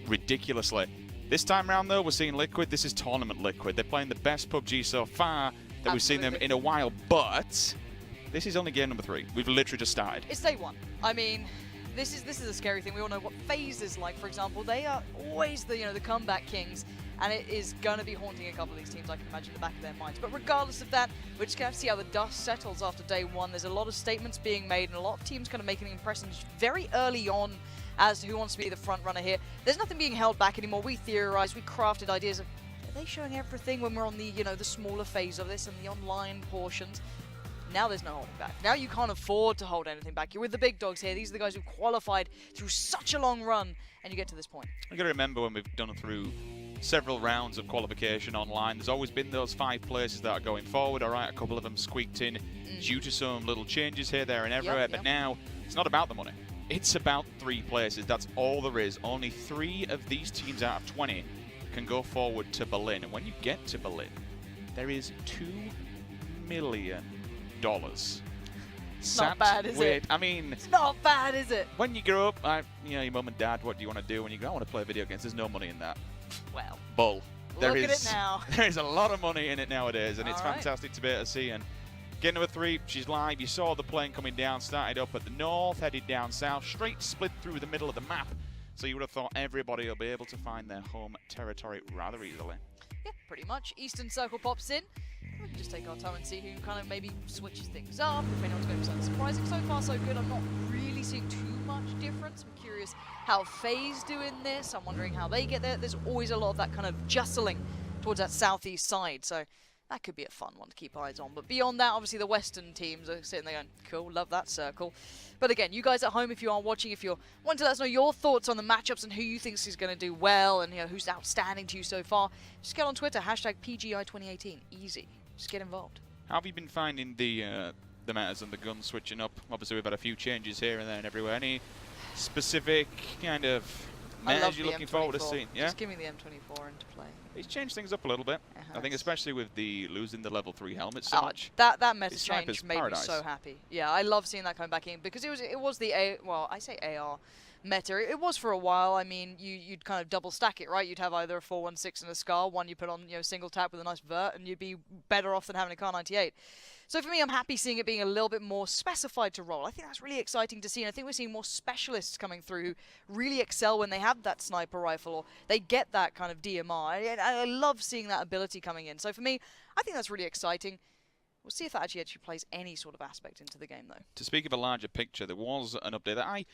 ridiculously. This time around, though, we're seeing Liquid. This is tournament Liquid. They're playing the best PUBG so far that we've seen them in a while, but this is only game number 3. We've literally just started. It's day 1. I mean, this is a scary thing. We all know what FaZe is like, for example. They are always the the comeback kings, and it is going to be haunting a couple of these teams, I can imagine, in the back of their minds. But regardless of that, we're just going to have to see how the dust settles after day 1. There's a lot of statements being made, and a lot of teams kind of making impressions very early on as to who wants to be the front runner here. There's nothing being held back anymore. We theorized, we crafted ideas of, are they showing everything when we're on the the smaller phase of this and the online portions? Now there's no holding back. Now you can't afford to hold anything back. You're with the big dogs here. These are the guys who've qualified through such a long run, and you get to this point. You got to remember, when we've done through several rounds of qualification online, there's always been those 5 places that are going forward. All right, a couple of them squeaked in due to some little changes here, there, and everywhere. But now it's not about the money. It's about 3 places. That's all there is. Only 3 of these teams out of 20 can go forward to Berlin. And when you get to Berlin, there is $2 million. It's not bad, is it? I mean, it's not bad, is it? When you grow up, your mum and dad, what do you want to do? When you go, I want to play video games. There's no money in that. Well, bull. Look at it now. There is a lot of money in it nowadays, and it's fantastic to be able to see. And game number 3, she's live. You saw the plane coming down, started up at the north, headed down south, straight split through the middle of the map. So you would have thought everybody will be able to find their home territory rather easily. Yeah, pretty much. Eastern Circle pops in. We can just take our time and see who kind of maybe switches things up, if anyone's going to be something surprising. So far, so good. I'm not really seeing too much difference. I'm curious how FaZe do in this. I'm wondering how they get there. There's always a lot of that kind of jostling towards that southeast side. So that could be a fun one to keep eyes on. But beyond that, obviously the Western teams are sitting there going, cool, love that circle. But again, you guys at home, if you are watching, if you're wanting to let us know your thoughts on the matchups and who you think is going to do well and who's outstanding to you so far, just get on Twitter, #PGI2018. Easy. Just get involved. How have you been finding the metas and the guns switching up? Obviously, we've had a few changes here and there and everywhere. Any specific kind of metas you're looking forward to seeing? Yeah? Just give me the M24 into play. He's changed things up a little bit. I think especially with the losing the level 3 helmets so much. That meta change made me so happy. Yeah, I love seeing that coming back in because it was the I say AR meta. It was for a while. I mean, you'd kind of double stack it, right? You'd have either a 4.16 and a SCAR, one you put on single tap with a nice vert, and you'd be better off than having a Kar 98. So for me, I'm happy seeing it being a little bit more specified to role. I think that's really exciting to see, and I think we're seeing more specialists coming through who really excel when they have that sniper rifle or they get that kind of DMR. I love seeing that ability coming in. So for me, I think that's really exciting. We'll see if that actually plays any sort of aspect into the game, though. To speak of a larger picture, there was an update that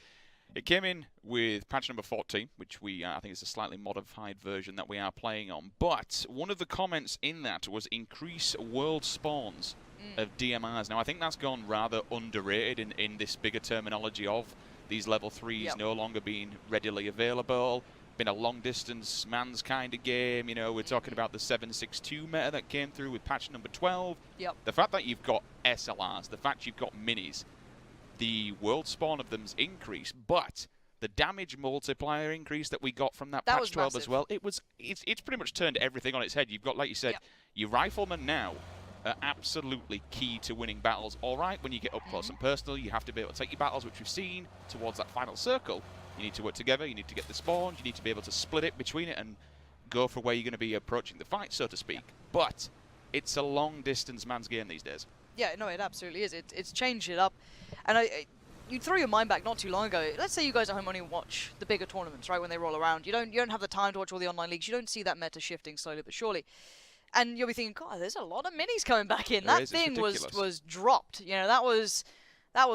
it came in with patch number 14, which I think is a slightly modified version that we are playing on. But one of the comments in that was increase world spawns of DMRs. Now, I think that's gone rather underrated in this bigger terminology of these level 3s no longer being readily available. Been a long-distance man's kind of game. We're talking about the 7.62 meta that came through with patch number 12. The fact that you've got SLRs, the fact you've got minis, the world spawn of them's increased, but the damage multiplier increase that we got from that patch 12 as well, it's pretty much turned everything on its head. You've got, like you said, your riflemen now are absolutely key to winning battles. All right, when you get up close and personal, you have to be able to take your battles, which we've seen, towards that final circle. You need to work together, you need to get the spawns, you need to be able to split it between it and go for where you're going to be approaching the fight, so to speak. But it's a long-distance man's game these days. Yeah, no, it absolutely is. It's changed it up. And you throw your mind back not too long ago. Let's say you guys at home only watch the bigger tournaments, right, when they roll around. You don't have the time to watch all the online leagues. You don't see that meta shifting slowly but surely. And you'll be thinking, God, there's a lot of minis coming back in. That thing was dropped. That was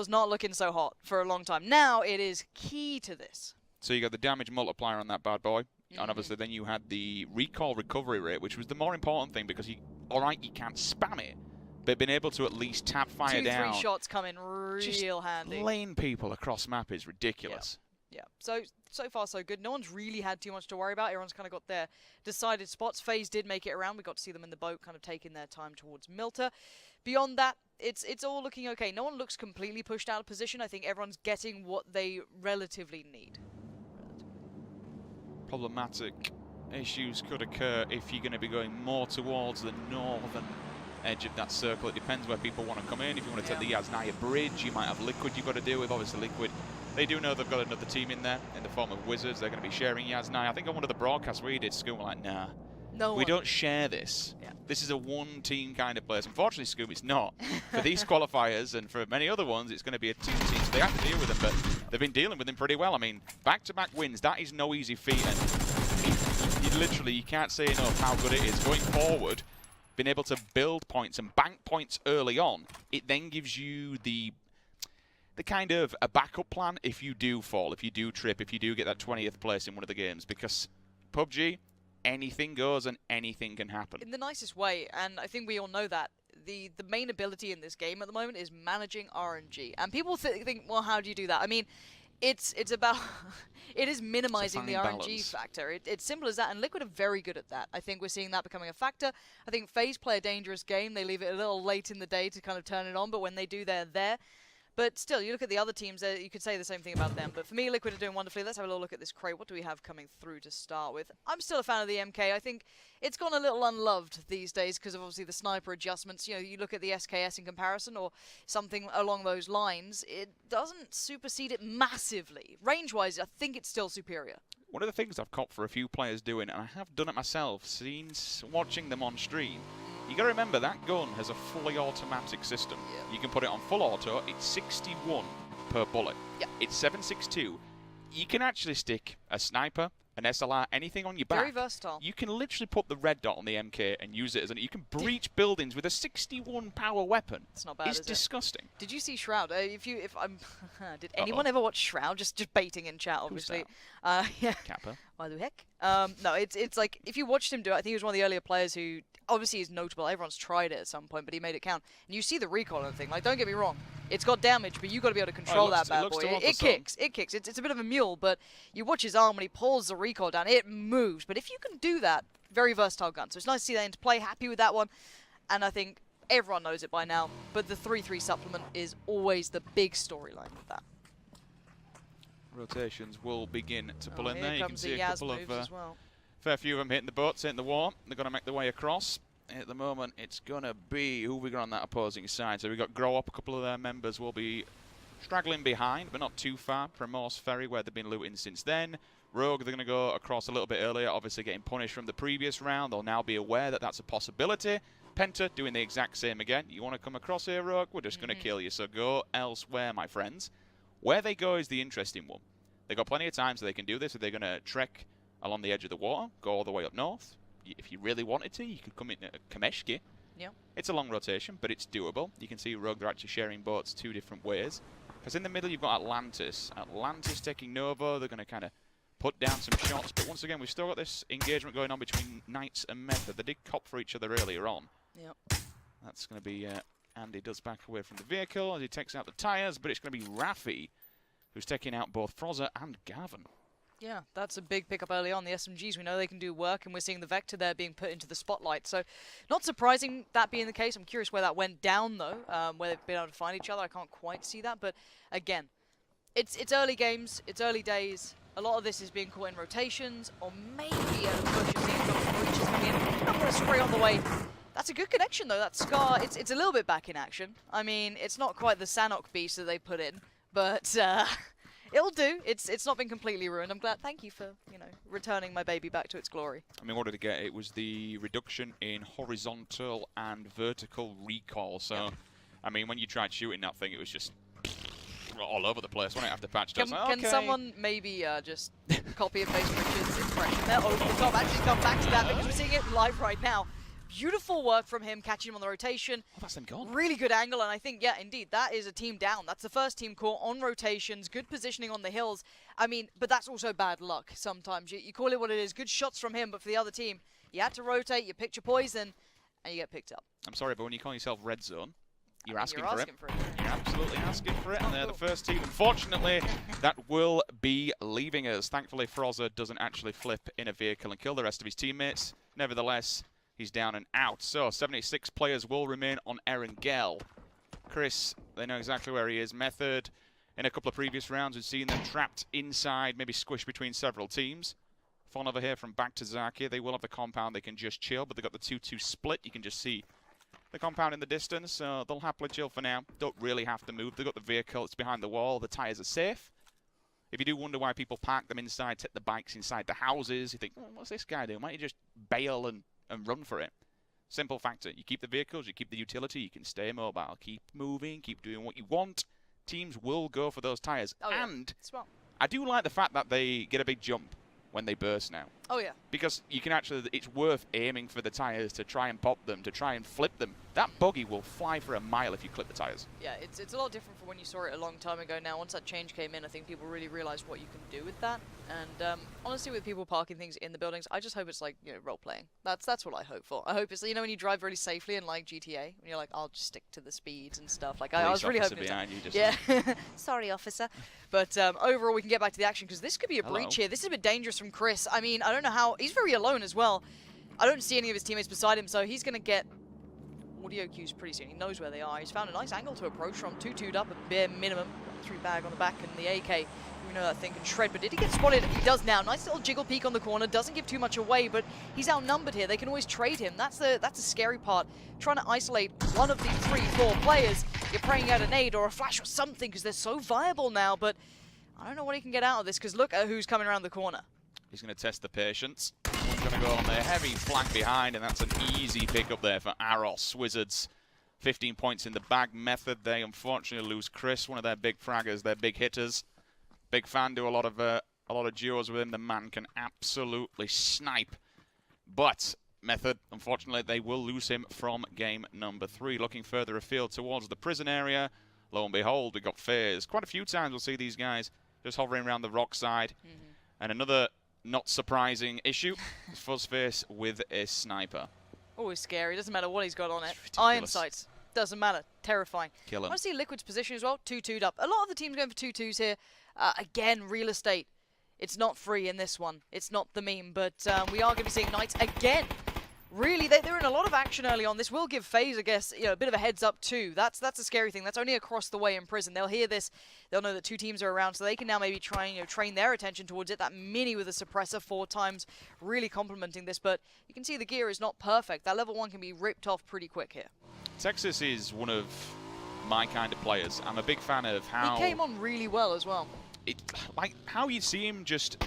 not looking so hot for a long time. Now it is key to this. So you got the damage multiplier on that bad boy. And obviously then you had the recall recovery rate, which was the more important thing because you can't spam it. But being able to at least tap fire down. 2-3 shots come in real handy. Laying people across map is ridiculous. Yeah. So far so good. No one's really had too much to worry about. Everyone's kind of got their decided spots. FaZe did make it around. We got to see them in the boat, kind of taking their time towards Milta. Beyond that, it's all looking okay. No one looks completely pushed out of position. I think everyone's getting what they relatively need. Problematic issues could occur if you're going to be going more towards the northern edge of that circle. It depends where people want to come in. If you want to take the Yasnaya Bridge, you might have Liquid you've got to deal with. Obviously, Liquid They do know they've got another team in there in the form of Wizards. They're going to be sharing Yaz. Now, I think on one of the broadcasts we did, Scooby like, nah, we don't share this. Yeah. This is a one-team kind of place. Unfortunately, Scooby, it's not. For these qualifiers and for many other ones, it's going to be a two-team. So they have to deal with them, but they've been dealing with them pretty well. I mean, back-to-back wins, that is no easy feat. And you can't say enough how good it is. Going forward, being able to build points and bank points early on, it then gives you the kind of a backup plan if you do fall, if you do trip, if you do get that 20th place in one of the games. Because PUBG, anything goes and anything can happen. In the nicest way, and I think we all know that. The main ability in this game at the moment is managing RNG. And people think, well, how do you do that? I mean, it's about it is minimizing the RNG factor. It's simple as that, and Liquid are very good at that. I think we're seeing that becoming a factor. I think FaZe play a dangerous game. They leave it a little late in the day to kind of turn it on, but when they do, they're there. But still, you look at the other teams, you could say the same thing about them. But for me, Liquid are doing wonderfully. Let's have a little look at this crate. What do we have coming through to start with? I'm still a fan of the MK. I think it's gone a little unloved these days because of obviously the sniper adjustments. You know, you look at the SKS in comparison or something along those lines. It doesn't supersede it massively. Range-wise, I think it's still superior. One of the things I've caught for a few players doing, and I have done it myself, since watching them on stream, you got to remember that gun has a fully automatic system. Yeah. You can put it on full auto. It's 61 per bullet. Yeah. It's 7.62. You can actually stick a sniper, an SLR, anything on your back. Very versatile. You can literally put the red dot on the MK and use it as you can breach buildings with a 61 power weapon. It's not bad. It's disgusting. Did you see Shroud? Did anyone ever watch Shroud? Just baiting in chat, obviously. Yeah. Kappa. Why the heck? No, it's like if you watched him do it, I think he was one of the earlier players who obviously is notable. Everyone's tried it at some point, but he made it count. And you see the recoil on the thing. Like, don't get me wrong, it's got damage, but you got to be able to control that bad boy. It kicks. It kicks. It's a bit of a mule, but you watch his arm when he pulls the recoil down. It moves. But if you can do that, very versatile gun. So it's nice to see that into play. Happy with that one. And I think everyone knows it by now. But the 3-3 supplement is always the big storyline with that. Rotations will begin to pull in there. Here You can comes see the a Yaz couple of moves as well. fair few of them hitting the boats, hitting the wall. They're going to make their way across. At the moment, it's going to be who we got on that opposing side. So we've got Grow Up. A couple of their members will be straggling behind, but not too far from Morse Ferry, where they've been looting since then. Rogue, they're going to go across a little bit earlier, obviously getting punished from the previous round. They'll now be aware that that's a possibility. Penta doing the exact same again. You want to come across here, Rogue? We're just going to kill you. So go elsewhere, my friends. Where they go is the interesting one. They've got plenty of time so they can do this. If they're going to trek along the edge of the water, go all the way up north. If you really wanted to, you could come in Kameshki. Yeah. It's a long rotation, but it's doable. You can see Rogue, they're actually sharing boats two different ways. Because in the middle, you've got Atlantis. Atlantis taking Novo. They're going to kind of put down some shots. But once again, we've still got this engagement going on between Knights and Method. They did cop for each other earlier on. Yep. That's going to be Andy does back away from the vehicle as he takes out the tyres. But it's going to be Raffi who's taking out both Frozza and Gavin. Yeah, that's a big pickup early on. The SMGs, we know they can do work, and we're seeing the Vector there being put into the spotlight. So, not surprising that being the case. I'm curious where that went down, though, where they've been able to find each other. I can't quite see that, but again, it's early games, it's early days. A lot of this is being caught in rotations, or maybe a push of seeing breaches coming in. I'm going to spray on the way. That's a good connection, though. That Scar, it's a little bit back in action. I mean, it's not quite the Sanok beast that they put in, but it'll do. It's not been completely ruined. I'm glad. Thank you for, returning my baby back to its glory. I mean, what did it get? It was the reduction in horizontal and vertical recoil. So, I mean, when you tried shooting that thing, it was just all over the place. When I have to patch it, can someone maybe just copy and paste Richard's impression there over the top? Actually, come back to that because we're seeing it live right now. Beautiful work from him, catching him on the rotation. Oh, that's them gone. Really good angle, and I think, yeah, indeed, that is a team down. That's the first team caught on rotations, good positioning on the hills. I mean, but that's also bad luck sometimes. You call it what it is. Good shots from him, but for the other team, you had to rotate, you picked your poison, and you get picked up. I'm sorry, but when you call yourself Red Zone, you're asking for it. You're absolutely asking for it, and they're the first team. Unfortunately, that will be leaving us. Thankfully, Frozza doesn't actually flip in a vehicle and kill the rest of his teammates. Nevertheless, he's down and out. So 76 players will remain on Erangel. Chris, they know exactly where he is. Method, in a couple of previous rounds, we've seen them trapped inside, maybe squished between several teams. Fawn over here from back to Zaki. They will have the compound. They can just chill, but they've got the 2-2 split. You can just see the compound in the distance. So they'll happily chill for now. Don't really have to move. They've got the vehicle. It's behind the wall. The tyres are safe. If you do wonder why people park them inside, take the bikes inside the houses, you think, oh, what's this guy doing? Why don't you just bail and run for it? Simple factor. You keep the vehicles, you keep the utility, you can stay mobile. Keep moving, keep doing what you want. Teams will go for those tyres. Oh, yeah. And Smart. I do like the fact that they get a big jump when they burst now. Oh, yeah. Because you can actually, it's worth aiming for the tyres to try and pop them, to try and flip them. That buggy will fly for a mile if you clip the tyres. Yeah, it's a lot different from when you saw it a long time ago now. Once that change came in, I think people really realized what you can do with that. And honestly, with people parking things in the buildings, I just hope it's like, role-playing. That's what I hope for. I hope it's, when you drive really safely in like GTA, when you're like, I'll just stick to the speeds and stuff. Like, I was really hoping behind you just yeah. Sorry, officer. But overall, we can get back to the action because this could be a breach here. This is a bit dangerous from Chris. I mean, I don't know how. He's very alone as well. I don't see any of his teammates beside him, so he's going to get audio cues pretty soon. He knows where they are. He's found a nice angle to approach from. 2-2'd up at bare minimum. 3 bag on the back and the AK. We know that thing can shred, but did he get spotted? He does now. Nice little jiggle peek on the corner. Doesn't give too much away, but he's outnumbered here. They can always trade him. That's the scary part. Trying to isolate one of the 3-4 players. You're praying out a nade or a flash or something because they're so viable now, but I don't know what he can get out of this because look at who's coming around the corner. He's going to test the patience. One's going to go on there. Heavy flank behind, and that's an easy pick up there for Aros Wizards. 15 points in the bag. Method, they unfortunately lose Chris, one of their big fraggers, their big hitters. Big fan, do a lot of duos with him. The man can absolutely snipe. But Method, unfortunately, they will lose him from game number 3. Looking further afield towards the prison area. Lo and behold, we got FaZe. Quite a few times we'll see these guys just hovering around the rock side. And another not surprising issue is Fuzzface with a sniper. Always scary. Doesn't matter what he's got on it. Ridiculous. Iron sights. Doesn't matter. Terrifying. Kill him. I want to see Liquid's position as well. 2-2'd up. A lot of the teams going for 2-2s here. Again, real estate. It's not free in this one. It's not the meme, but we are going to be seeing Knights again. Really, they're in a lot of action early on. This will give FaZe, I guess, a bit of a heads up too. That's a scary thing. That's only across the way in prison. They'll hear this. They'll know that 2 teams are around, so they can now maybe try and train their attention towards it. That mini with a suppressor 4 times, really complementing this. But you can see the gear is not perfect. That level 1 can be ripped off pretty quick here. Texas is one of my kind of players. I'm a big fan of how he came on really well as well. Like how you see him just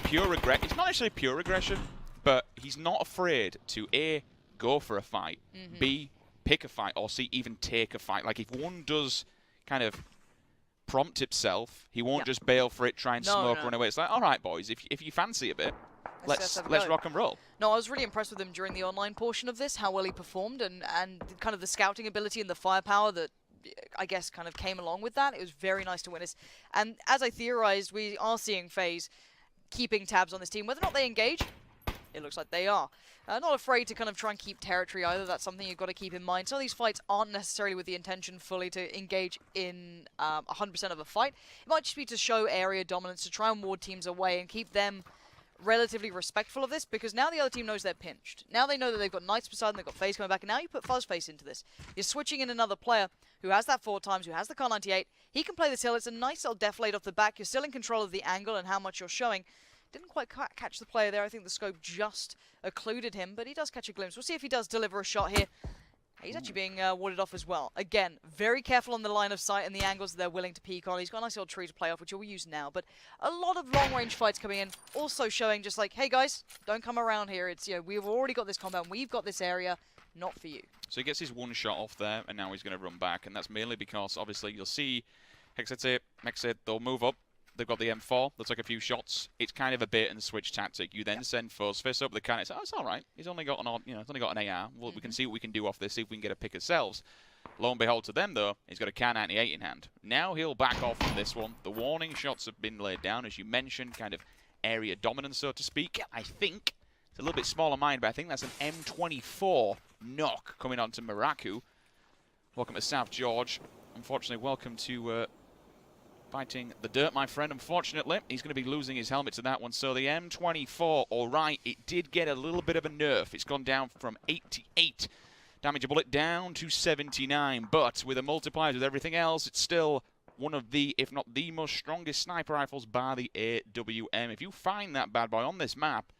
pure aggression. It's not actually pure aggression, but he's not afraid to A, go for a fight, B, pick a fight, or C, even take a fight. Like if one does kind of prompt itself, he won't just bail for it, try and smoke, run away. It's like, all right, boys, if you fancy a bit, let's rock and roll. No, I was really impressed with him during the online portion of this, how well he performed, and kind of the scouting ability and the firepower that I guess kind of came along with that. It was very nice to witness. And as I theorized, we are seeing FaZe keeping tabs on this team. Whether or not they engage, it looks like they are. Not afraid to kind of try and keep territory either. That's something you've got to keep in mind. Some of these fights aren't necessarily with the intention fully to engage in 100% of a fight. It might just be to show area dominance, to try and ward teams away and keep them relatively respectful of this, because now the other team knows they're pinched. Now they know that they've got Knights beside them, they've got FaZe coming back, and now you put Fuzzface into this. You're switching in another player who has that 4 times, who has the Kar 98. He can play this hill. It's a nice little deflate off the back. You're still in control of the angle and how much you're showing. Didn't quite catch the player there. I think the scope just occluded him, but he does catch a glimpse. We'll see if he does deliver a shot here. He's actually being warded off as well. Again, very careful on the line of sight and the angles that they're willing to peek on. He's got a nice little tree to play off, which we'll use now. But a lot of long-range fights coming in, also showing just like, hey guys, don't come around here. It's, we've already got this combat, we've got this area, not for you. So he gets his 1 shot off there, and now he's going to run back. And that's mainly because, obviously, you'll see Hexate, they'll move up. They've got the M4. They'll take a few shots. It's kind of a bait and switch tactic. You then send Fuzzface up the can. It's like, oh, it's all right. He's only got it's only got an AR. Well, we can see what we can do off this. See if we can get a pick ourselves. Lo and behold, to them though, he's got a Kar 98 in hand. Now he'll back off from this one. The warning shots have been laid down, as you mentioned, kind of area dominance, so to speak. I think it's a little bit smaller mind, but I think that's an M24 knock coming on to Maraku. Welcome to South George. Unfortunately, welcome to fighting the dirt, my friend. Unfortunately, he's going to be losing his helmet to that one. So the M24, all right, it did get a little bit of a nerf. It's gone down from 88 damage a bullet down to 79. But with the multipliers, with everything else, it's still one of the, if not the most strongest sniper rifles bar the AWM. If you find that bad boy on this map,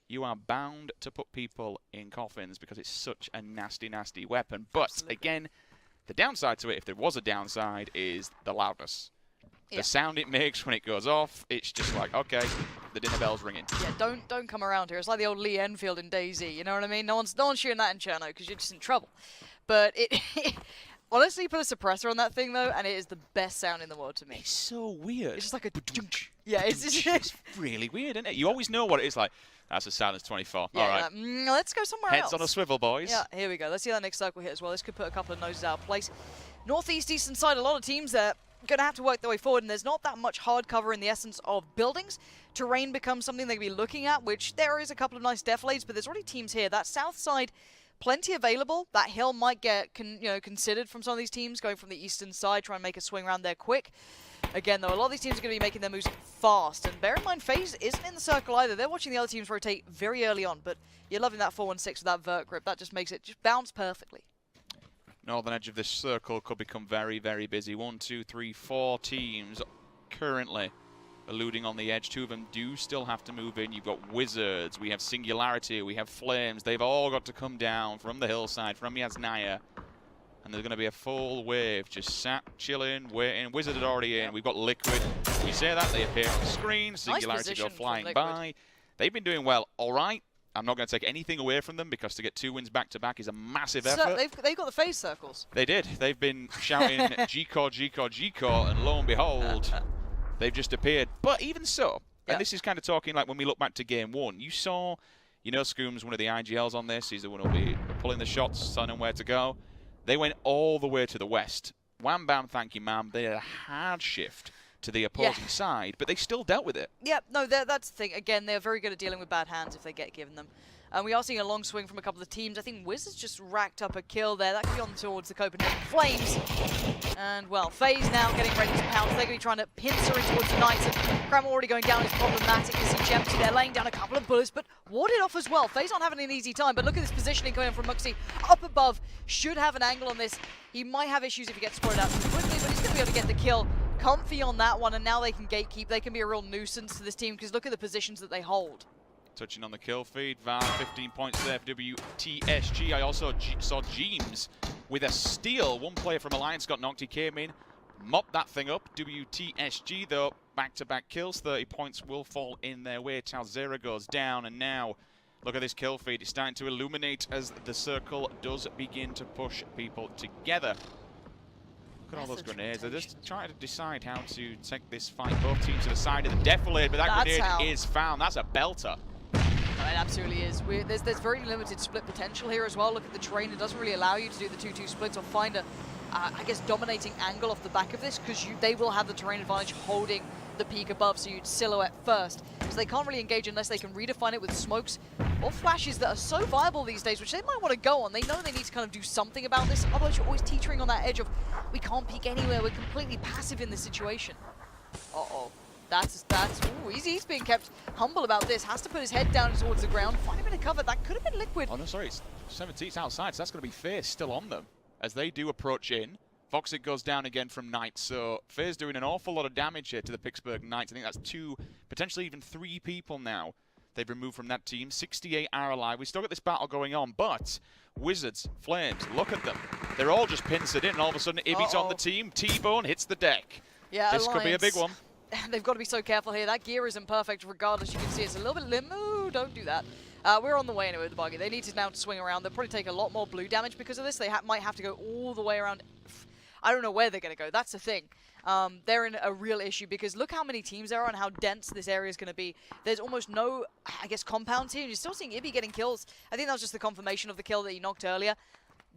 you are bound to put people in coffins because it's such a nasty, nasty weapon. But again, the downside to it, if there was a downside, is the loudness. The sound it makes when it goes off, it's just like, okay, the dinner bell's ringing. Yeah, don't come around here. It's like the old Lee Enfield in DayZ, you know what I mean? No one's shooting that in Cherno because you're just in trouble. But it honestly, put a suppressor on that thing though, and it is the best sound in the world to me. It's so weird. It's just like a yeah, it's really weird, isn't it? You always know what it is like. That's a Silence 24. Yeah, all right. like, let's go somewhere else. Heads on a swivel, boys. Yeah, here we go. Let's see that next circle here as well. This could put a couple of noses out of place. Northeast, eastern side, a lot of teams there going to have to work their way forward, and there's not that much hard cover in the essence of buildings. Terrain becomes something they can be looking at, which there is a couple of nice defilades, but there's already teams here. That south side, plenty available. That hill might get considered from some of these teams, going from the eastern side, trying to make a swing around there quick. Again, though, a lot of these teams are going to be making their moves fast, and bear in mind, FaZe isn't in the circle either. They're watching the other teams rotate very early on, but you're loving that 4-1-6 with that vert grip. That just makes it just bounce perfectly. Northern edge of this circle could become very, very busy. 1, 2, 3, 4 teams currently eluding on the edge. 2 of them do still have to move in. You've got Wizards, we have Singularity, we have Flames. They've all got to come down from the hillside, from Yasnaya. And there's going to be a full wave just sat, chilling, waiting. Wizard is already in. We've got Liquid. We say that, they appear on the screen. Singularity go flying by. They've been doing well. All right. I'm not going to take anything away from them because to get 2 wins back-to-back is a massive effort. So they've got the FaZe circles. They did. They've been shouting G-Core, G-Core, G-Core, and lo and behold, they've just appeared. But even so, and this is kind of talking like when we look back to Game 1, you saw, Scoom's one of the IGLs on this. He's the one who'll be pulling the shots, telling them where to go. They went all the way to the west. Wham bam, thank you, ma'am. They had a hard shift to the opposing side, but they still dealt with it. Yeah, no, that's the thing. Again, they're very good at dealing with bad hands if they get given them. We are seeing a long swing from a couple of teams. I think Wizards just racked up a kill there. That could be on towards the Copenhagen Flames. And, well, FaZe now getting ready to pounce. They're going to be trying to pincer in towards the Knights. And Cram already going down is problematic. You see Chempty there laying down a couple of bullets, but warded off as well. FaZe aren't having an easy time, but look at this positioning coming in from Muxy. Up above, should have an angle on this. He might have issues if he gets spotted out too quickly, but he's going to be able to get the kill. Comfy on that one, and now they can gatekeep. They can be a real nuisance to this team because look at the positions that they hold. Touching on the kill feed, Van 15 points there for WTSG. I also saw Jeems with a steal. One player from Alliance got knocked. He came in, mopped that thing up. WTSG, though, back-to-back kills. 30 points will fall in their way. Talzera goes down, and now look at this kill feed. It's starting to illuminate as the circle does begin to push people together. Look at all those grenades. They're just trying to decide how to take this fight. Both teams to the side of the defilade, but that grenade is found. That's a belter. It absolutely is. There's very limited split potential here as well. Look at the terrain. It doesn't really allow you to do the 2-2 splits or find a, I guess, dominating angle off the back of this because they will have the terrain advantage holding the peak above, so you'd silhouette first. So they can't really engage unless they can redefine it with smokes or flashes that are so viable these days, which they might want to go on. They know they need to kind of do something about this. Otherwise, you're always teetering on that edge of, we can't peek anywhere. We're completely passive in this situation. Uh-oh. Ooh, he's being kept humble about this. Has to put his head down towards the ground. Find a bit of cover. That could have been Liquid. Oh, no, sorry. It's 17. It's outside, so that's going to be FaZe still on them as they do approach in. Foxit goes down again from Knights, so FaZe doing an awful lot of damage here to the Pittsburgh Knights. I think that's 2, potentially even 3 people now they've removed from that team. 68 are alive. We still got this battle going on, but Wizards, Flames, look at them. They're all just pincered in, and all of a sudden Ibby's on the team. T-Bone hits the deck. Yeah, this could be a big one. They've got to be so careful here. That gear isn't perfect regardless. You can see it's a little bit limp. Ooh, don't do that. We're on the way anyway with the buggy. They need to now swing around. They'll probably take a lot more blue damage because of this. They might have to go all the way around. I don't know where they're going to go. That's the thing. They're in a real issue because look how many teams there are and how dense this area is going to be. There's almost no, I guess, compounds here. You're still seeing Ibby getting kills. I think that was just the confirmation of the kill that he knocked earlier.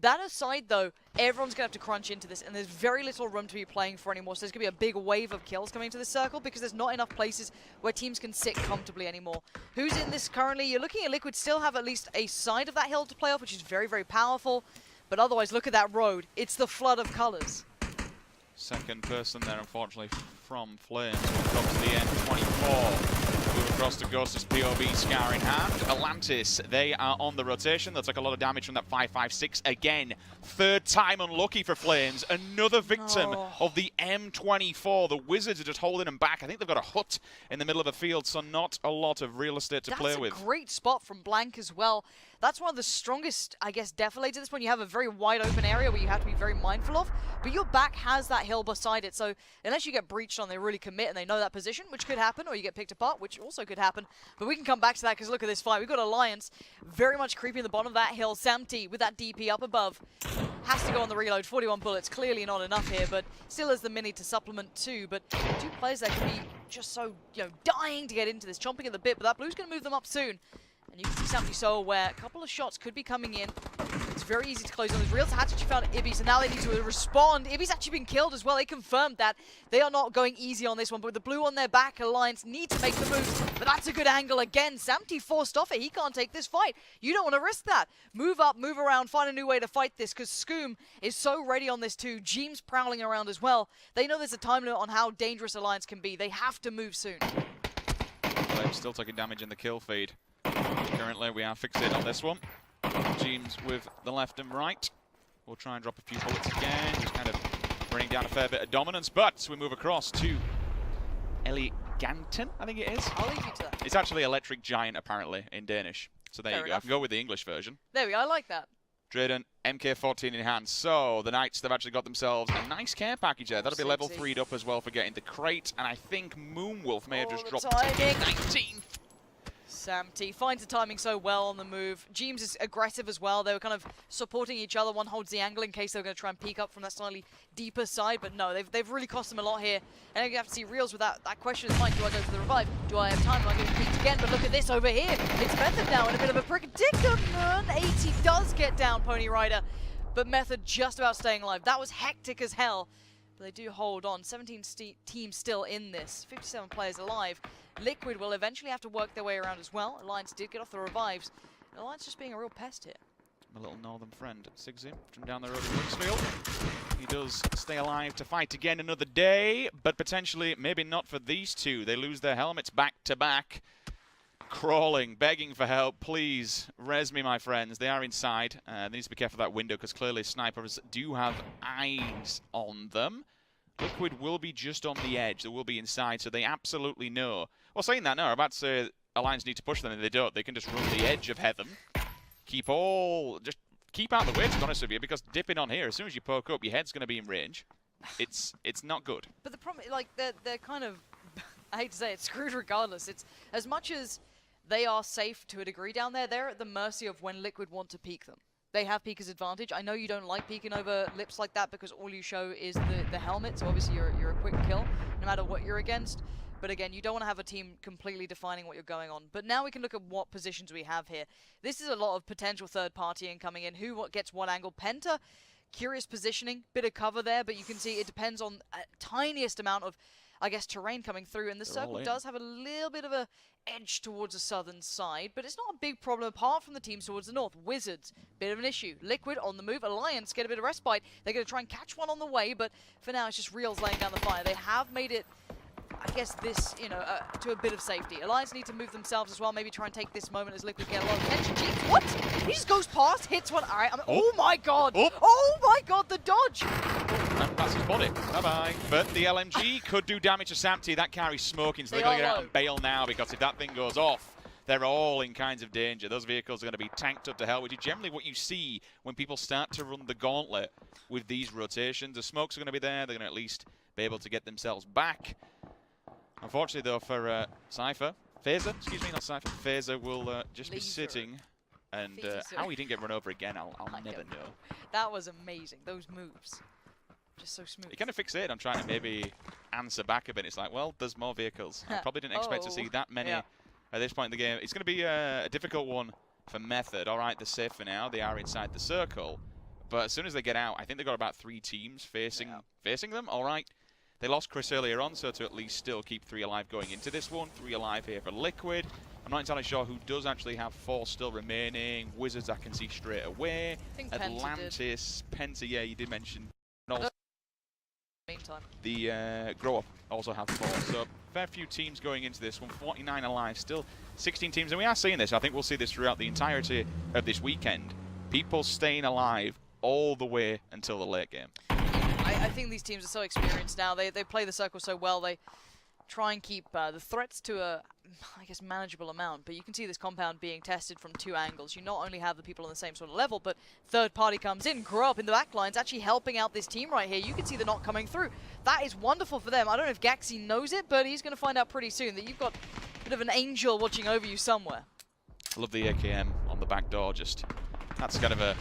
That aside, though, everyone's going to have to crunch into this, and there's very little room to be playing for anymore. So there's going to be a big wave of kills coming to this circle because there's not enough places where teams can sit comfortably anymore. Who's in this currently? You're looking at Liquid still have at least a side of that hill to play off, which is very, very powerful. But otherwise, look at that road. It's the flood of colors. Second person there, unfortunately, from Flames. Comes to the end, 24. Move across to Ghost's POV, Scar in hand. Atlantis, they are on the rotation. They'll take a lot of damage from that 5.56. Again, third time unlucky for Flames. Another victim of the M24. The Wizards are just holding them back. I think they've got a hut in the middle of the field, so not a lot of real estate to play with. That's a great spot from Blank as well. That's one of the strongest, I guess, defilades at this point. You have a very wide open area where you have to be very mindful of, but your back has that hill beside it, so unless you get breached on, they really commit and they know that position, which could happen, or you get picked apart, which also could happen. But we can come back to that, because look at this fight. We've got Alliance very much creeping the bottom of that hill. Samty with that DP up above. Has to go on the reload. 41 bullets, clearly not enough here, but still has the mini to supplement too. But two players that can be just so, dying to get into this, chomping at the bit, but that blue's going to move them up soon. And you can see Samty so aware. A couple of shots could be coming in. It's very easy to close on those reels. Hatch actually found Ibby, so now they need to respond. Ibby's actually been killed as well. They confirmed that. They are not going easy on this one, but with the blue on their back, Alliance need to make the move. But that's a good angle again. Samty forced off it. He can't take this fight. You don't want to risk that. Move up, move around, find a new way to fight this, because Skoom is so ready on this too. Jeem's prowling around as well. They know there's a time limit on how dangerous Alliance can be. They have to move soon. Flames still taking damage in the kill feed. Currently, we are fixated on this one. Jeems with the left and right. We'll try and drop a few bullets again, just kind of bringing down a fair bit of dominance. But we move across to Eleganten, I think it is. I'll leave you to that. It's actually Electric Giant, apparently, in Danish. So there you go. enough. I can go with the English version. There we go. I like that. Drayden, MK14 in hand. So the Knights, they've actually got themselves a nice care package there. That'll be level 3'd up as well for getting the crate. And I think Moonwolf may have just dropped 19th. Samty finds the timing so well on the move. Jeems is aggressive as well. They were kind of supporting each other. One holds the angle in case they were going to try and peek up from that slightly deeper side. But no, they've really cost them a lot here. And you have to see Reels with that question in mind. Do I go for the revive? Do I have time? Do I go for peek again? But look at this over here. It's Method now in a bit of a predicament. 80 does get down, Pony Rider. But Method just about staying alive. That was hectic as hell. But they do hold on. 17 teams still in this. 57 players alive. Liquid will eventually have to work their way around as well. Alliance did get off the revives. Alliance just being a real pest here. My little northern friend, Sigsy, from down the road in Lichfield. He does stay alive to fight again another day, but potentially maybe not for these two. They lose their helmets back to back. Crawling, begging for help. Please, res me, my friends. They are inside. They need to be careful of that window, because clearly snipers do have eyes on them. Liquid will be just on the edge. They will be inside, so they absolutely know. Well, saying that, no, I'm about to say Alliance need to push them, and they don't. They can just run the edge of heaven. Just keep out of the way, to be honest with you, because dipping on here, as soon as you poke up, your head's going to be in range. It's not good. But the problem, like, they're kind of, I hate to say it, screwed regardless. It's as much as they are safe to a degree down there, they're at the mercy of when Liquid want to peek them. They have Peeker's advantage. I know you don't like peeking over lips like that because all you show is the helmet, so obviously you're a quick kill, no matter what you're against. But again, you don't want to have a team completely defining what you're going on. But now we can look at what positions we have here. This is a lot of potential third party coming in. Who gets what angle? Penta, curious positioning, bit of cover there, but you can see it depends on a tiniest amount of, I guess, terrain coming through, and the circle does have a little bit of a edge towards the southern side, but it's not a big problem apart from the teams towards the north. Wizards, bit of an issue. Liquid on the move. Alliance get a bit of respite. They're going to try and catch one on the way, but for now it's just Reels laying down the fire. They have made it, I guess, this, to a bit of safety. Alliance need to move themselves as well, maybe try and take this moment as Liquid get a lot of attention. Jeez, what? He just goes past, hits one. All right, oh my god. Oh my god, the dodge. And that's his body. Bye-bye. But the LMG could do damage to Samty. That carries smoking, so they're going to get out and bail now, because if that thing goes off, they're all in kinds of danger. Those vehicles are going to be tanked up to hell, which is generally what you see when people start to run the gauntlet with these rotations. The smokes are going to be there. They're going to at least be able to get themselves back. Unfortunately, though, for Cypher, Phaser, excuse me, not Cypher, Phaser will just be sitting. And how he didn't get run over again, I'll never know. That was amazing. Those moves. Just so smooth. You kind of fixated on trying to maybe answer back a bit. It's like, well, there's more vehicles. I probably didn't expect to see that many at this point in the game. It's going to be a difficult one for Method. All right, they're safe for now. They are inside the circle. But as soon as they get out, I think they've got about 3 teams facing them. All right. They lost Chris earlier on, so to at least still keep 3 alive going into this one. 3 alive here for Liquid. I'm not entirely sure who does actually have 4 still remaining. Wizards I can see straight away. I think Atlantis, Penta, yeah, you did mention. Meantime. The Grow Up also have 4. So fair few teams going into this one. 49 alive, still 16 teams. And we are seeing this. I think we'll see this throughout the entirety of this weekend. People staying alive all the way until the late game. I think these teams are so experienced now. They play the circle so well. They try and keep the threats to a, I guess, manageable amount. But you can see this compound being tested from 2 angles. You not only have the people on the same sort of level, but third party comes in, Grow Up in the back lines, actually helping out this team right here. You can see the knock coming through. That is wonderful for them. I don't know if Gaxi knows it, but he's going to find out pretty soon that you've got a bit of an angel watching over you somewhere. I love the AKM on the back door. Just that's kind of a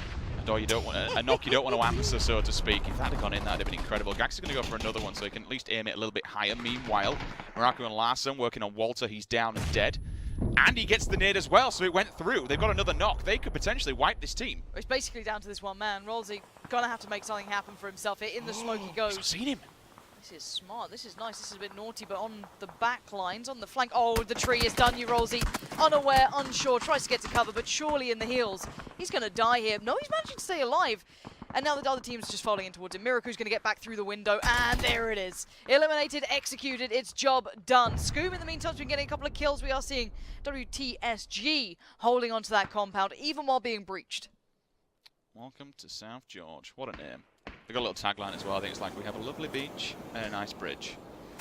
door you don't want, a knock you don't want to answer, so to speak. If that had gone in, that'd have been incredible. Gax is going to go for another one, so he can at least aim it a little bit higher. Meanwhile, Morocco and Larson working on Walter. He's down and dead. And he gets the nade as well, so it went through. They've got another knock. They could potentially wipe this team. It's basically down to this one man. Rolsey gonna have to make something happen for himself here. In the smoke he goes. I've seen him. This is smart. This is nice. This is a bit naughty, but on the back lines, on the flank. Oh, the tree is done you, Rolsey. Unaware, unsure, tries to get to cover, but surely in the heels. He's going to die here. No, he's managing to stay alive. And now the other team's just falling in towards him. Miraku's going to get back through the window, and there it is. Eliminated, executed, its job done. Scoob, in the meantime, has been getting a couple of kills. We are seeing WTSG holding onto that compound, even while being breached. Welcome to South George. What a name. They've got a little tagline as well. I think it's like, we have a lovely beach and a nice bridge.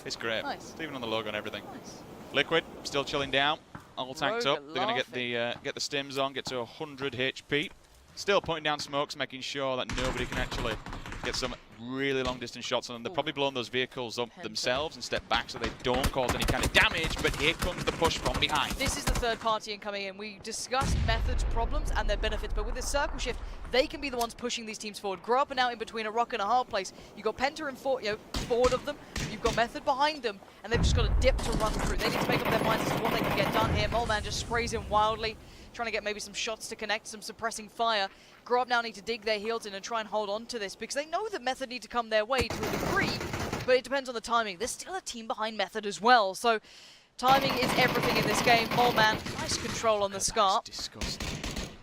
It's great. Nice. It's even on the logo and everything. Nice. Liquid, still chilling down. All tanked Rogue up. They're going to get the stims on, get to 100 HP. Still putting down smokes, making sure that nobody can actually get some really long distance shots on them. They're probably blowing those vehicles up themselves and step back so they don't cause any kind of damage, but here comes the push from behind. This is the third party coming in. We discussed Method's problems and their benefits, but with this circle shift, they can be the ones pushing these teams forward. Grow Up and out in between a rock and a hard place. You've got Penta and forward of them, you've got Method behind them, and they've just got a dip to run through. They need to make up their minds as to what they can get done here. Moleman just sprays in wildly, trying to get maybe some shots to connect, some suppressing fire. Grow Up now need to dig their heels in and try and hold on to this because they know that Method need to come their way to a degree, but it depends on the timing. There's still a team behind Method as well, so timing is everything in this game. Moleman, nice control on the Scar. That's disgusting.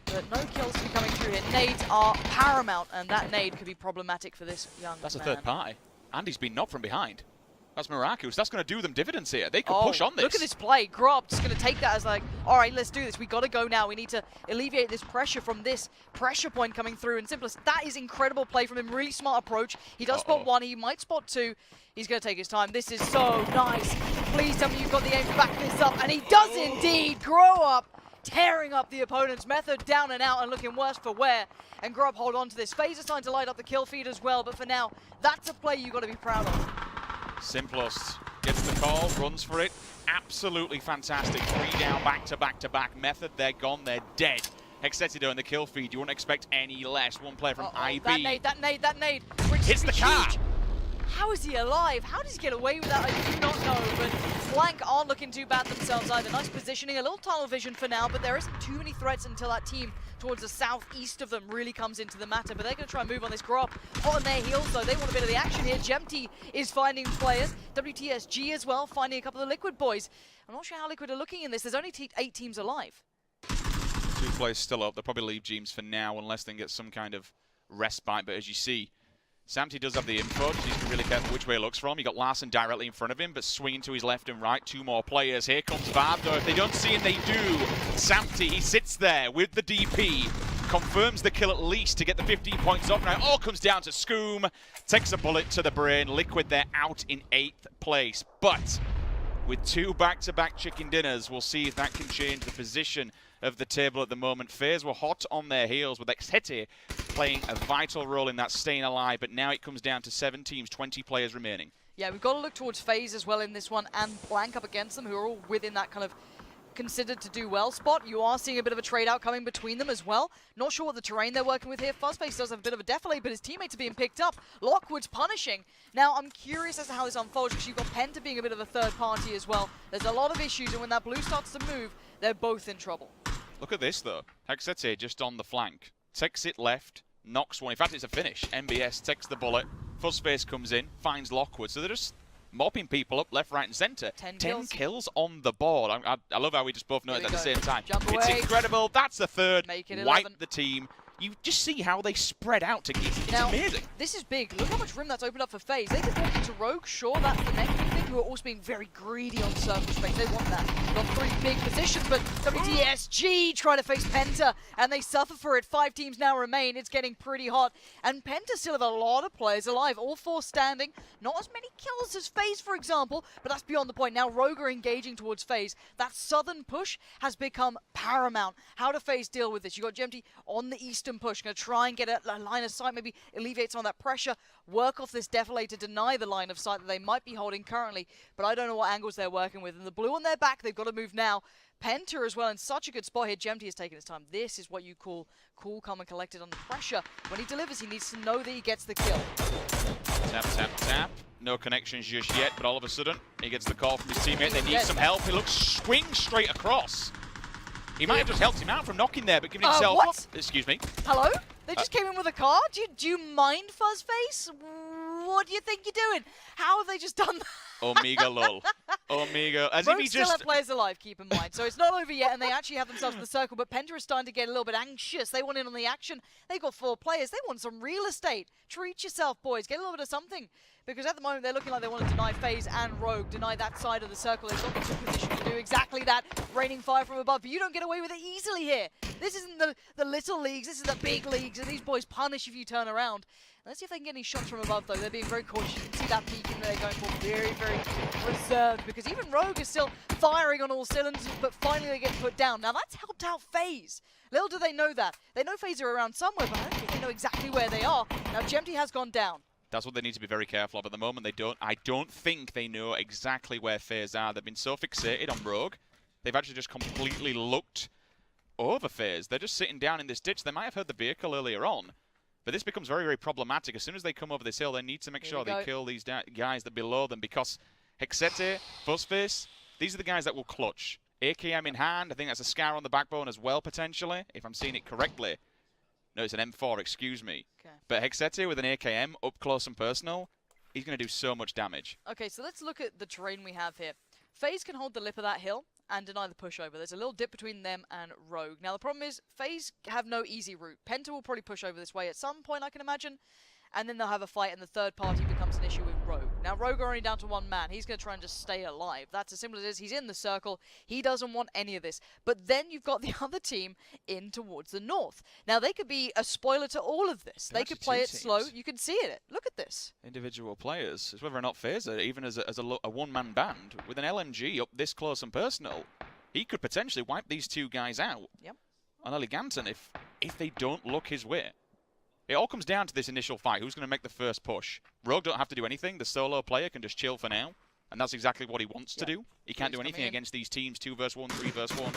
But no kills to be coming through here. Nades are paramount, and that nade could be problematic for this young man. That's a third party. And he's been knocked from behind. That's Miraculous. That's going to do them dividends here. They could push on this. Look at this play. Grow Up just going to take that as like, all right, let's do this. We got to go now. We need to alleviate this pressure from this pressure point coming through. And simplest, that is incredible play from him. Really smart approach. He does spot 1. He might spot 2. He's going to take his time. This is so nice. Please tell me you've got the aim to back this up. And he does indeed. Grow Up tearing up the opponent's Method down and out and looking worse for wear. And Grow Up hold on to this. FaZe is starting to light up the kill feed as well. But for now, that's a play you've got to be proud of. Simplest gets the call, runs for it. Absolutely fantastic. 3 down, back to back to back. Method, they're gone, they're dead. Hexetido in the kill feed, you wouldn't expect any less. One player from IB. That nade. Hits the car. Huge. How is he alive? How does he get away with that? I do not know, but Flank aren't looking too bad themselves either. Nice positioning, a little tunnel vision for now, but there isn't too many threats until that team towards the southeast of them really comes into the matter. But they're going to try and move on this Grow Up. Hot on their heels, though. They want a bit of the action here. Gemty is finding players. WTSG as well, finding a couple of Liquid boys. I'm not sure how Liquid are looking in this. There's only 8 teams alive. 2 players still up. They'll probably leave James for now unless they can get some kind of respite. But as you see, Samty does have the info. He's really careful which way he looks from. You got Larson directly in front of him, but swinging to his left and right. 2 more players. Here comes Vab, though. If they don't see him, they do. Samty, he sits there with the DP. Confirms the kill at least to get the 15 points off. Now it all comes down to Scoom. Takes a bullet to the brain. Liquid, they're out in 8th place. But with 2 back-to-back chicken dinners, we'll see if that can change the position of the table at the moment. FaZe were hot on their heels with Xheti playing a vital role in that staying alive, but now it comes down to 7 teams, 20 players remaining. Yeah, we've got to look towards FaZe as well in this one, and Blank up against them, who are all within that kind of considered to do well spot. You are seeing a bit of a trade out coming between them as well. Not sure what the terrain they're working with here. Fuzzface does have a bit of a defilade, but his teammates are being picked up. Lockwood's punishing. Now, I'm curious as to how this unfolds, because you've got Penta being a bit of a third party as well. There's a lot of issues, and when that blue starts to move, they're both in trouble. Look at this, though. Hexete just on the flank. Takes it left, knocks one. In fact, it's a finish. MBS takes the bullet. Fuzzface comes in, finds Lockwood. So they're just mopping people up left, right, and centre. 10 kills on the board. I love how we just both know it at the same time. Jump it's away. Incredible. That's the third. Make it 11. Wipe the team. you just see how they spread out to get. It's amazing. This is big. Look how much room that's opened up for FaZe. They could walk into Rogue, sure, that's the next big thing, who are also being very greedy on circle space. They want that. Got 3 big positions, but WTSG try to face Penta, and they suffer for it. 5 teams now remain. It's getting pretty hot, and Penta still have a lot of players alive. All 4 standing. Not as many kills as FaZe, for example, but that's beyond the point. Now Rogue are engaging towards FaZe. That southern push has become paramount. How do FaZe deal with this? You got GMT on the eastern push, going to try and get a line of sight, maybe alleviate some of that pressure, work off this defilade to deny the line of sight that they might be holding currently, but I don't know what angles they're working with. And the blue on their back, they've got to move now. Penta as well in such a good spot here. GMT has taken his time. This is what you call cool, calm, and collected under pressure. When he delivers, he needs to know that he gets the kill. Tap, tap, tap. No connections just yet, but all of a sudden, he gets the call from his teammate. They need some help. He looks swing straight across. He might have just helped him out from knocking there, but giving himself up. Excuse me. Hello? They just came in with a car? Do you mind, Fuzzface? What do you think you're doing? How have they just done that? Omega lol. Omega. As Rogue if he still just... have players alive, keep in mind. So it's not over yet, and they actually have themselves in the circle, but Penta is starting to get a little bit anxious. They want in on the action. They've got 4 players. They want some real estate. Treat yourself, boys. Get a little bit of something. Because at the moment, they're looking like they want to deny FaZe and Rogue, deny that side of the circle. They've got the 2 positions to do exactly that. Raining fire from above, but you don't get away with it easily here. This isn't the little leagues, this is the big leagues, and these boys punish if you turn around. Let's see if they can get any shots from above, though. They're being very cautious. You can see that peek in there going for very, very reserved, because even Rogue is still firing on all cylinders, but finally they get put down. Now, that's helped out FaZe. Little do they know that. They know FaZe are around somewhere, but I don't think they know exactly where they are. Now, GMT has gone down. That's what they need to be very careful of at the moment. I don't think they know exactly where FaZe are. They've been so fixated on Rogue. They've actually just completely looked over FaZe. They're just sitting down in this ditch. They might have heard the vehicle earlier on, but this becomes very, very problematic. As soon as they come over this hill, they need to make sure they kill these guys that are below them, because Hexete, Fuzzface, these are the guys that will clutch. AKM in hand. I think that's a scar on the backbone as well, potentially, if I'm seeing it correctly. No, it's an M4, excuse me. Okay. But Hexete with an AKM, up close and personal, he's going to do so much damage. Okay, so let's look at the terrain we have here. FaZe can hold the lip of that hill and deny the pushover. There's a little dip between them and Rogue. Now, the problem is FaZe have no easy route. Penta will probably push over this way at some point, I can imagine. And then they'll have a fight, and the third party becomes an issue with Rogue. Now, Rogue are only down to 1 man. He's going to try and just stay alive. That's as simple as it is. He's in the circle. He doesn't want any of this. But then you've got the other team in towards the north. Now, they could be a spoiler to all of this. They could play it slow. You can see it. Look at this. Individual players. It's whether or not FaZe, even as a one-man band, with an LMG up this close and personal, he could potentially wipe these 2 guys out. Yep. On Eleganton if they don't look his way. It all comes down to this initial fight. Who's going to make the first push? Rogue don't have to do anything. The solo player can just chill for now. And that's exactly what he wants to do. He can't do anything against these teams. 2 versus 1, 3 versus 1.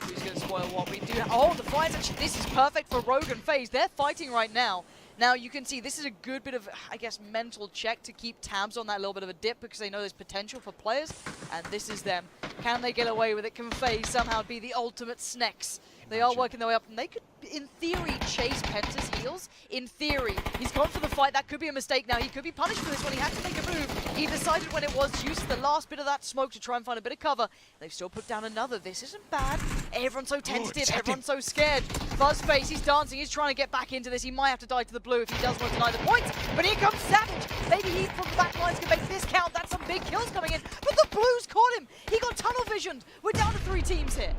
Who's going to spoil what we do? Oh, the fight's actually... This is perfect for Rogue and FaZe. They're fighting right now. Now, you can see this is a good bit of, I guess, mental check to keep tabs on that little bit of a dip, because they know there's potential for players. And this is them. Can they get away with it? Can FaZe somehow be the ultimate snacks? They are working their way up, and they could, in theory, chase Penta's heals. In theory. He's gone for the fight. That could be a mistake now. He could be punished for this one. He had to make a move. He decided when it was to use the last bit of that smoke to try and find a bit of cover. They've still put down another. This isn't bad. Everyone's so tentative. Everyone's so scared. Fuzzface, he's dancing. He's trying to get back into this. He might have to die to the blue if he does want to deny the points. But here comes Savage. Maybe he from the back lines can make this count. That's some big kills coming in. But the blues caught him. He got tunnel visioned. We're down to 3 teams here.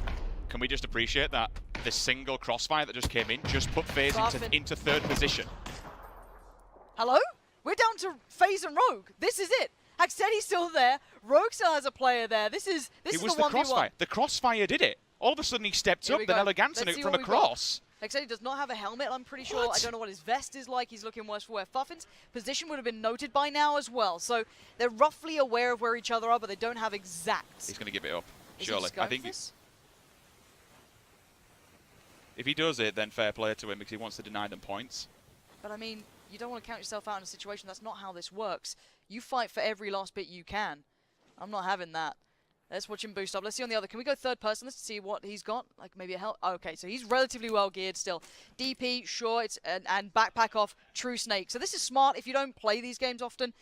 Can we just appreciate that this single crossfire that just came in just put FaZe into 3rd position? Hello? We're down to FaZe and Rogue. This is it. Hexete's still there. Rogue still has a player there. This is the 1v1. Crossfire. The crossfire did it. All of a sudden he stepped up, then Eleganton it from across. Hexete does not have a helmet, I'm pretty sure. I don't know what his vest is like. He's looking worse for wear. Fuffin's position would have been noted by now as well. So they're roughly aware of where each other are, but they don't have exacts. He's going to give it up, is surely. I think if he does it, then fair play to him, because he wants to deny them points. But I mean, you don't want to count yourself out in a situation. That's not how this works. You fight for every last bit you can. I'm not having that. Let's watch him boost up. Let's see on the other. Can we go 3rd person? Let's see what he's got. Like maybe a help. Oh, okay, so he's relatively well geared still. DP, sure, it's and backpack off, true snake. So this is smart. If you don't play these games often,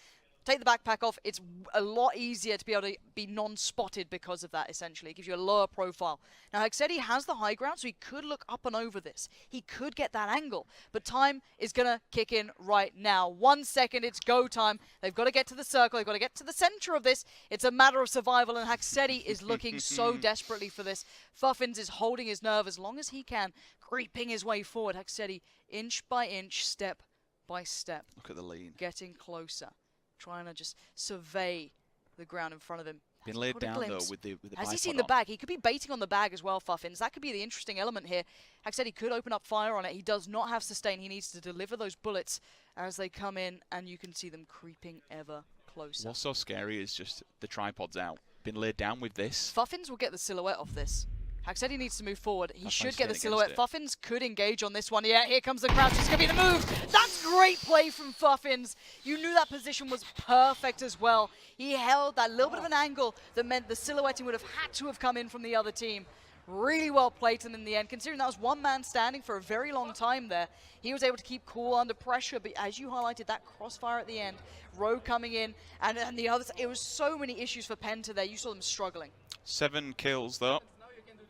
take the backpack off. It's a lot easier to be able to be non-spotted because of that, essentially. It gives you a lower profile. Now, Hexedi has the high ground, so he could look up and over this. He could get that angle, but time is going to kick in right now. 1 second, it's go time. They've got to get to the circle. They've got to get to the center of this. It's a matter of survival, and Hexedi is looking so desperately for this. Fuffins is holding his nerve as long as he can, creeping his way forward. Hexedi, inch by inch, step by step. Look at the lean. Getting closer. Trying to just survey the ground in front of him. Been laid down though with the Has he bipod seen the on. bag? He could be baiting on the bag as well, Fuffins. That could be the interesting element here. Hexedi could open up fire on it. He does not have sustain. He needs to deliver those bullets as they come in, and you can see them creeping ever closer. What's so scary is just the tripod's out. Been laid down with this. Fuffins will get the silhouette off this. Hexedi needs to move forward. He That's should nice get the staying silhouette. against Fuffins could engage on this one. Yeah, here comes the crouch. It's going to be the move. That's great play from Fuffins. You knew that position was perfect as well. He held that little bit of an angle that meant the silhouetting would have had to have come in from the other team. Really well played, and in the end, considering that was one man standing for a very long time there, he was able to keep cool under pressure. But as you highlighted, that crossfire at the end, Rogue coming in, and the others, it was so many issues for Penta there. You saw them struggling. 7 kills though,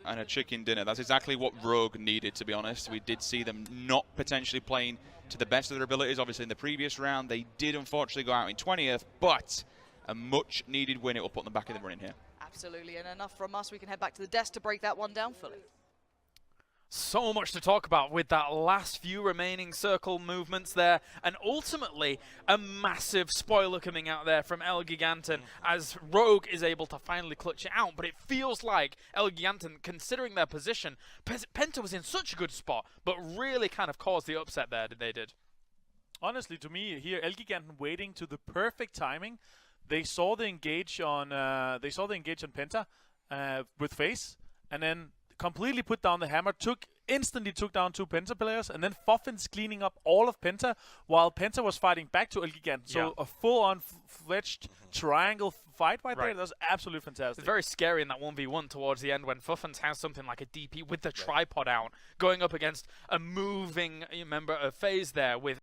and a chicken dinner. That's exactly what Rogue needed, to be honest. We did see them not potentially playing to the best of their abilities. Obviously, in the previous round, they did unfortunately go out in 20th, but a much-needed win. It will put them back in the running here. Absolutely, and enough from us. We can head back to the desk to break that one down fully. So much to talk about with that last few remaining circle movements there, and ultimately a massive spoiler coming out there from El Giganten as Rogue is able to finally clutch it out. But it feels like El Giganten, considering their position, Penta was in such a good spot, but really kind of caused the upset there. They did. Honestly, to me here, El Giganten waiting to the perfect timing. They saw the engage on Penta with FaZe, and then completely put down the hammer, instantly took down 2 Penta players, and then Fuffins cleaning up all of Penta while Penta was fighting back to El Giganten. So a full-on fledged triangle fight right there. That was absolutely fantastic. It's very scary in that 1v1 towards the end when Fuffins has something like a DP with the tripod out, going up against a moving member of FaZe there with